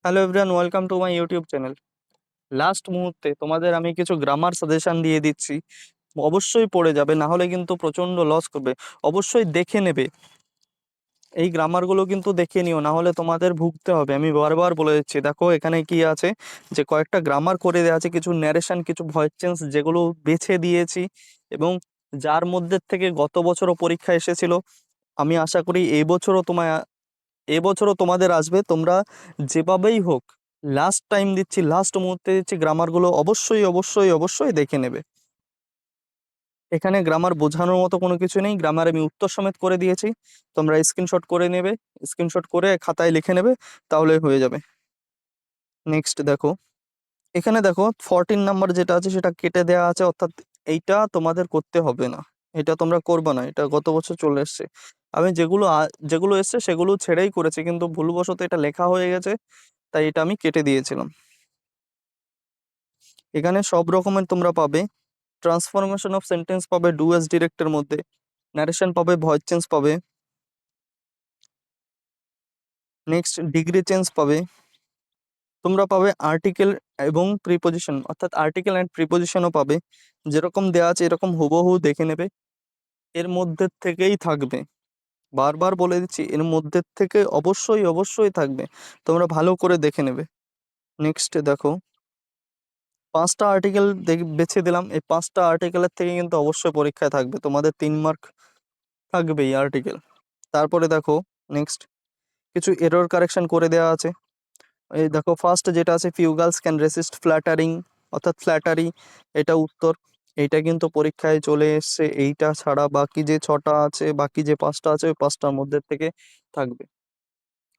Hello everyone, welcome to my YouTube channel. Last মুহূর্তে তোমাদের আমি কিছু গ্রামার সাজেশন দিয়ে দিচ্ছি। অবশ্যই পড়ে যাবে, না হলে কিন্তু প্রচণ্ড লস করবে। অবশ্যই দেখে নেবে, এই গ্রামারগুলো কিন্তু দেখে নিও, না হলে তোমাদের ভুগতে হবে। আমি বারবার বলে দিচ্ছি, দেখো এখানে কি আছে, যে কয়েকটা গ্রামার করে দেওয়া আছে, কিছু ন্যারেশন, কিছু ভয়েস চেঞ্জ যেগুলো বেছে দিয়েছি, এবং যার মধ্যে থেকে গত বছরও পরীক্ষা এসেছিল। আমি আশা করি এবছরও তোমাদের আসবে। তোমরা যেভাবেই হোক, লাস্ট টাইম দিচ্ছি, লাস্ট মুহূর্তে দিচ্ছি, গ্রামারগুলো অবশ্যই অবশ্যই অবশ্যই দেখে নেবে। এখানে গ্রামার বোঝানোর মতো কোনো কিছু নেই, গ্রামার আমি উত্তর সমেত করে দিয়েছি। তোমরা স্ক্রিনশট করে নেবে, স্ক্রিনশট করে খাতায় লিখে নেবে, তাহলে হয়ে যাবে। নেক্সট দেখো, এখানে দেখো 14 নাম্বার যেটা আছে সেটা কেটে দেওয়া আছে, অর্থাৎ এইটা তোমাদের করতে হবে না, এটা তোমরা করবে না, এটা গত বছর চলে এসছে। আমি যেগুলো এসছে সেগুলো ছেড়েই করেছি, কিন্তু ভুলবশত এটা লেখা হয়ে গেছে, তাই এটা আমি কেটে দিয়েছিলাম। এখানে সব রকমের তোমরা পাবে, ট্রান্সফরমেশন অফ সেন্টেন্স পাবে ডু অ্যাজ ডিরেক্টের মধ্যে, ন্যারেশন পাবে, ভয়েস চেঞ্জ পাবে, নেক্সট ডিগ্রি চেঞ্জ পাবে, তোমরা পাবে আর্টিকেল এবং প্রিপোজিশন, অর্থাৎ আর্টিকেল অ্যান্ড প্রিপোজিশনও পাবে। যেরকম দেওয়া আছে এরকম হুবহু দেখে নেবে, এর মধ্যে থেকেই থাকবে। বারবার বলে দিচ্ছি, এর মধ্যে থেকে অবশ্যই অবশ্যই থাকবে, তোমরা ভালো করে দেখে নেবে। নেক্সট দেখো, 5টা আর্টিকেল বেছে দিলাম, এই 5টা আর্টিকেলের থেকে কিন্তু অবশ্যই পরীক্ষায় থাকবে, তোমাদের 3 মার্ক থাকবেই আর্টিকেল। তারপরে দেখো, নেক্সট কিছু এরর কারেকশন করে দেওয়া আছে। এই দেখো, ফার্স্ট যেটা আছে, few girls can resist flattering, অর্থাৎ ফ্ল্যাটারি, এটা উত্তর। এইটা কিন্তু পরীক্ষায় চলে এসছে, এইটা ছাড়া বাকি যে 6টা আছে, বাকি যে 5টা আছে, ওই 5টার মধ্যে থেকে থাকবে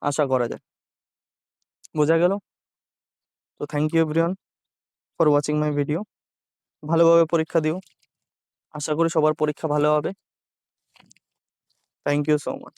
আশা করা যায়। বোঝা গেল? তো thank you everyone for watching my video. ভালোভাবে পরীক্ষা দিও, আশা করি সবার পরীক্ষা ভালো হবে। Thank you so much.